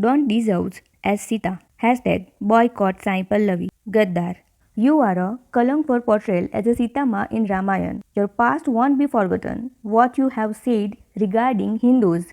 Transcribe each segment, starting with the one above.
don't deserve as Sita. Hashtag boycott Sai Pallavi. Gaddar. You are a kalank for portrayal as a Sita Ma in Ramayana. Your past won't be forgotten. What you have said regarding Hindus.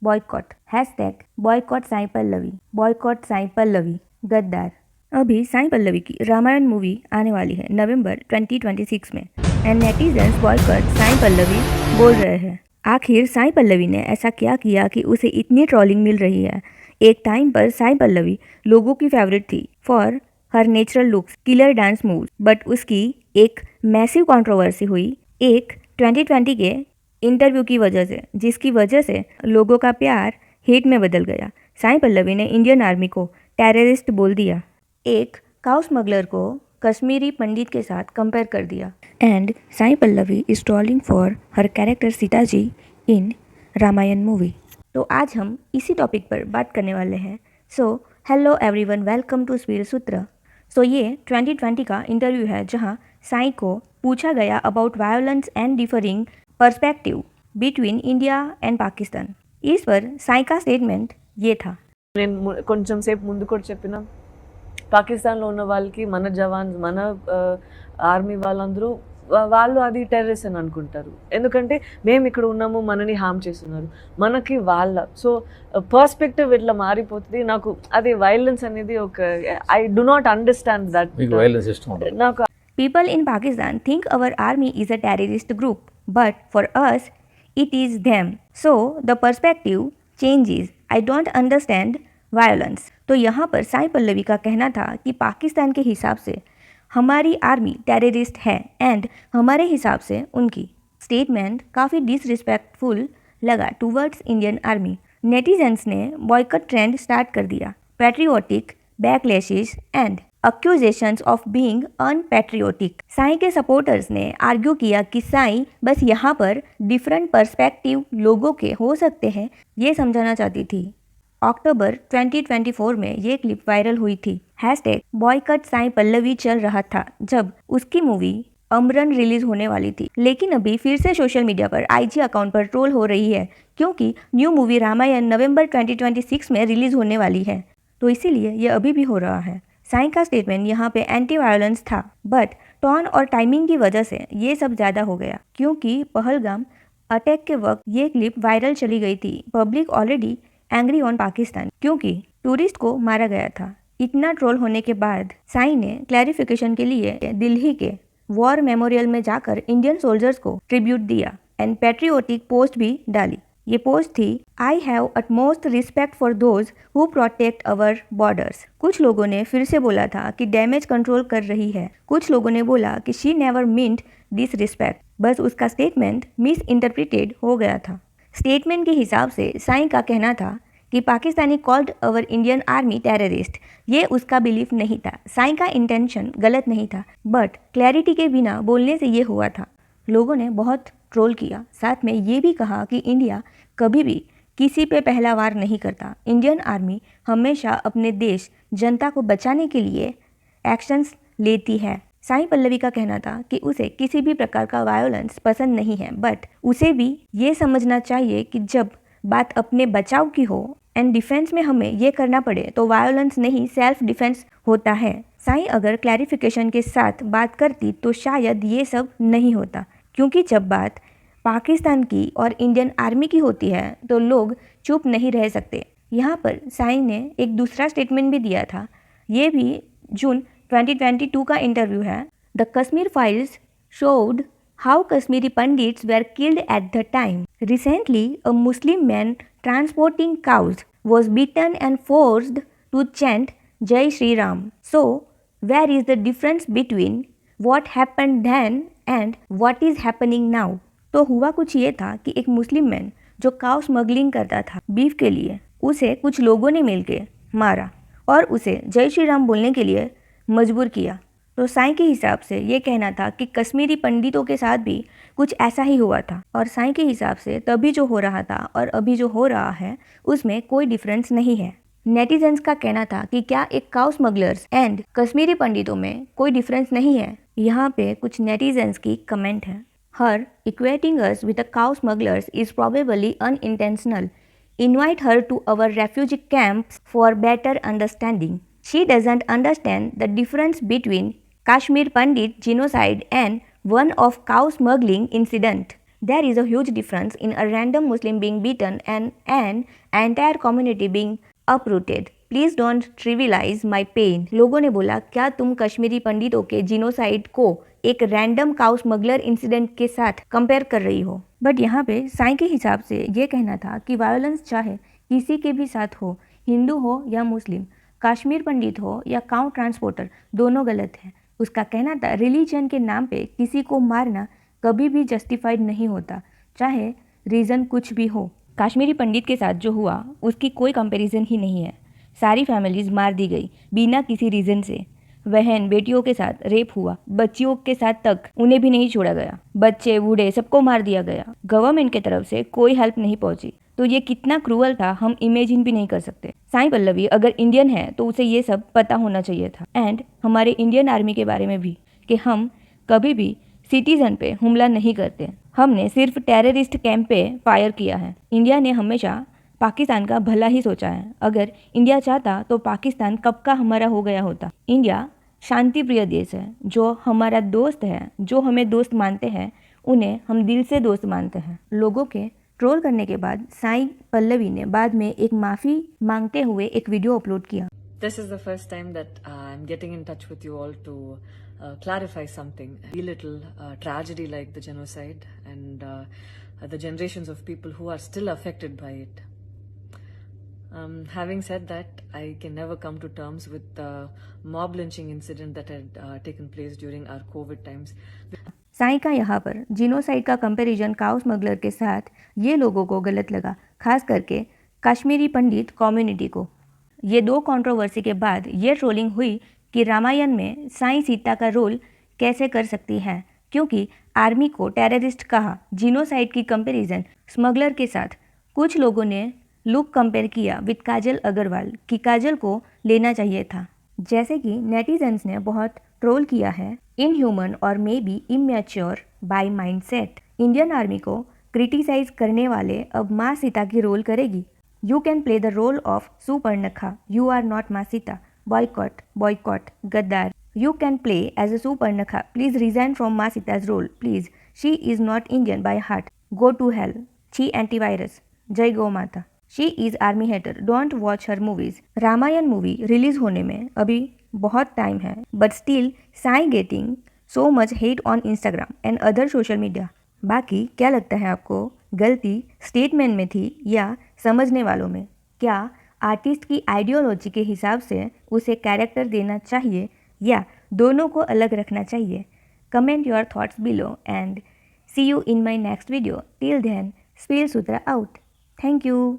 Boycott. Hashtag boycott Sai Pallavi. Boycott Sai Pallavi. गद्दार। अभी साई पल्लवी की Ramayan movie आने वाली है नवंबर 2026 में and netizens boycott Sai Pallavi बोल रहे हैं। आखिर साई पल्लवी ने ऐसा क्या किया कि उसे इतनी ट्रोलिंग मिल रही है। एक टाइम पर साई पल्लवी लोगों की फेवरेट थी for her natural looks, killer dance moves, but उसकी एक मैसिव कंट्रोवर्सी हुई एक 2020 के इंटरव्यू की वजह से, जिसकी वजह से लोगों का प्यार हेट में बदल गया। साई पल्लवी ने इंडियन आर्मी को टेररिस्ट बोल दिया, एक काउ स्मगलर को कश्मीरी पंडित के साथ कंपेयर कर दिया and Sai Pallavi is trolling for her character Sita ji in Ramayana movie. तो आज हम इसी टॉपिक पर बात करने वाले हैं। So hello everyone, welcome to स्वीर सूत्र। सो ये 2020 का इंटरव्यू है जहां साई को पूछा गया about violence and differing perspective between India and Pakistan. इस पर साई का स्टेटमेंट ये था। నేను కొంచెం సేపు ముందు కూడా చెప్పిన పాకిస్తాన్లో ఉన్న వాళ్ళకి మన జవాన్స్ మన ఆర్మీ వాళ్ళందరూ వాళ్ళు అది టెర్రరిస్ట్ అని అనుకుంటారు, ఎందుకంటే మేము ఇక్కడ ఉన్నాము, మనని హామ్ చేస్తున్నారు, మనకి వాళ్ళ సో పర్స్పెక్టివ్ ఇట్లా మారిపోతుంది. నాకు అది వైలెన్స్ అనేది ఒక I do not understand that. నాకు People in Pakistan think our army is a terrorist group, but for us it is them. So the perspective changes. I don't understand violence. तो यहाँ पर साई पल्लवी का कहना था कि पाकिस्तान के हिसाब से हमारी आर्मी टेररिस्ट है एंड हमारे हिसाब से उनकी स्टेटमेंट काफ़ी डिसरिस्पेक्टफुल लगा टूवर्ड्स इंडियन आर्मी। नेटिजन्स ने बॉयकॉट ट्रेंड स्टार्ट कर दिया, patriotic backlashes and accusations of being unpatriotic. Sai के सपोर्टर्स ने आर्ग्यू किया कि साई बस यहाँ पर डिफरेंट पर्सपेक्टिव लोगों के हो सकते हैं ये समझाना चाहती थी। अक्टूबर 2024 में ये क्लिप वायरल हुई थी। हैशटैग बॉयकॉट साई पल्लवी चल रहा था जब उसकी मूवी अमरन रिलीज होने वाली थी, लेकिन अभी फिर से सोशल मीडिया पर आईजी अकाउंट पर ट्रोल हो रही है क्योंकि न्यू मूवी रामायण नवंबर 2026 में रिलीज होने वाली है, तो इसीलिए यह अभी भी हो रहा है। साई का स्टेटमेंट यहाँ पे एंटी वायलेंस था, बट टोन और टाइमिंग की वजह से ये सब ज़्यादा हो गया क्योंकि पहलगाम अटैक के वक्त ये क्लिप वायरल चली गई थी। Public already angry on Pakistan क्योंकि टूरिस्ट को मारा गया था। इतना ट्रोल होने के बाद साई ने क्लैरिफिकेशन के लिए दिल्ली के वॉर मेमोरियल में जाकर इंडियन सोल्जर्स को ट्रिब्यूट दिया एंड पैट्रियोटिक पोस्ट भी डाली। ये पोस्ट थी, I have utmost respect for those who protect our borders. कुछ लोगों ने फिर से बोला था कि डैमेज कंट्रोल कर रही है, कुछ लोगों ने बोला कि शी नेवर मीन्ट डिसरिस्पेक्ट, बस उसका स्टेटमेंट मिस इंटरप्रिटेड हो गया था। स्टेटमेंट के हिसाब से साई का कहना था कि Pakistani called our Indian army terrorist, ये उसका बिलीफ नहीं था। साई का इंटेंशन गलत नहीं था, बट क्लैरिटी के बिना बोलने से ये हुआ था। लोगों ने बहुत ट्रोल किया, साथ में ये भी कहा कि इंडिया कभी भी किसी पे पहला वार नहीं करता। इंडियन आर्मी हमेशा अपने देश जनता को बचाने के लिए एक्शंस लेती है। साई पल्लवी का कहना था कि उसे किसी भी प्रकार का वायोलेंस पसंद नहीं है, बट उसे भी ये समझना चाहिए कि जब बात अपने बचाव की हो एंड डिफेंस में हमें ये करना पड़े तो वायोलेंस नहीं सेल्फ डिफेंस होता है। साई अगर क्लैरिफिकेशन के साथ बात करती तो शायद ये सब नहीं होता, क्योंकि जब बात पाकिस्तान की और इंडियन आर्मी की होती है तो लोग चुप नहीं रह सकते। यहाँ पर साई ने एक दूसरा स्टेटमेंट भी दिया था, ये भी जून 2022 का इंटरव्यू है। The Kashmir Files showed how Kashmiri pandits were killed at the time. Recently a Muslim man transporting cows was beaten and forced to chant Jai Shri Ram. So where is the difference between what happened then and what is happening now. तो हुआ कुछ ये था कि एक Muslim man जो cow smuggling करता था बीफ के लिए, उसे कुछ लोगों ने मिलके मारा और उसे जय श्री राम बोलने के लिए मजबूर किया। तो साई के हिसाब से ये कहना था कि कश्मीरी पंडितों के साथ भी कुछ ऐसा ही हुआ था, और साई के हिसाब से तभी जो हो रहा था और अभी जो हो रहा है उसमें कोई डिफरेंस नहीं है। नेटिजन्स का कहना था कि क्या एक काउ स्मगलर्स एंड कश्मीरी पंडितों में कोई डिफरेंस नहीं है। यहाँ पे कुछ नेटिजन्स की कमेंट है। Her equating us with a cow smugglers is probably unintentional. Invite her to our refugee camps for better understanding. She doesn't understand the difference between Kashmir Pandit genocide and one of cow smuggling incident. There is a huge difference in a random Muslim being beaten and an entire community being uprooted. Please don't trivialise my pain. लोगों ने बोला, क्या तुम कश्मीरी पंडितों के genocide को एक random cow smuggler incident के साथ कंपेयर कर रही हो? बट यहाँ पे साईं के हिसाब से ये कहना था कि वायलेंस चाहे किसी के भी साथ हो, हिंदू हो या मुस्लिम, कश्मीर पंडित हो या काउ ट्रांसपोर्टर, दोनों गलत है। उसका कहना था रिलीजन के नाम पे किसी को मारना कभी भी जस्टिफाइड नहीं होता, चाहे रीज़न कुछ भी हो। कश्मीरी पंडित के साथ जो हुआ उसकी कोई कंपैरिजन ही नहीं है। सारी फैमिलीज मार दी गई बिना किसी रीज़न से। बहन बेटियों के साथ रेप हुआ, बच्चियों के साथ तक उन्हें भी नहीं छोड़ा गया। बच्चे बूढ़े सबको मार दिया गया। गवर्नमेंट के तरफ से कोई हेल्प नहीं पहुंची। तो ये कितना क्रूअल था हम इमेजिन भी नहीं कर सकते। साईं पल्लवी अगर इंडियन है तो उसे ये सब पता होना चाहिए था। एंड हमारे इंडियन आर्मी के बारे में भी कि हम कभी भी सिटीजन पे हमला नहीं करते। हमने सिर्फ टेररिस्ट कैंप पे फायर किया है। इंडिया ने हमेशा पाकिस्तान का भला ही सोचा है। अगर इंडिया चाहता तो पाकिस्तान कब का हमारा हो गया होता। इंडिया शांति प्रिय देश है। जो हमारा दोस्त है, जो हमें दोस्त मानते हैं, उन्हें हम दिल से दोस्त मानते हैं। लोगों के ट्रोल करने के बाद साईं पल्लवी ने बाद में एक माफ़ी मांगते हुए एक वीडियो अपलोड किया। This is the first time that I'm getting in touch with you all to clarify something. A little tragedy like the genocide and the generations of people who are still affected by it. Having said that, I can never come to terms with the mob lynching incident that had taken place during our COVID times. Sai का यहाँ पर genocide का comparison cow smuggler के साथ ये लोगों को गलत लगा, खास करके कश्मीरी पंडित कम्युनिटी को। ये दो कंट्रोवर्सी के बाद ये ट्रोलिंग हुई कि रामायण में साईं सीता का रोल कैसे कर सकती है, क्योंकि आर्मी को टेररिस्ट कहा। जिनोसाइड की कंपैरिजन स्मगलर के साथ कुछ लोगों ने लुक कंपेयर किया विद काजल अग्रवाल कि काजल को लेना चाहिए था। जैसे कि नेटिजन्स ने बहुत ट्रोल किया है, इनह्यूमन और may be immature by mindset. Indian army को क्रिटिसाइज करने वाले अब माँ सीता की रोल करेगी। You can play the role of Surpanakha, you are not माँ सीता। बॉयकॉट बॉयकॉट गद्दार। You can play as a Surpanakha, please resign from माँ Sita's role please. She is not Indian by heart, go to hell. She antivirus, Jai गौ माता। She is army hater, don't watch her movies. Ramayana movie release होने में अभी बहुत time है, but still Sai getting so much hate on Instagram and other social media. बाकी क्या लगता है आपको, गलती स्टेटमेंट में थी या समझने वालों में? क्या आर्टिस्ट की आइडियोलॉजी के हिसाब से उसे कैरेक्टर देना चाहिए या दोनों को अलग रखना चाहिए? Comment your thoughts below and see you in my next video. Till then, spill Sutra out. Thank you.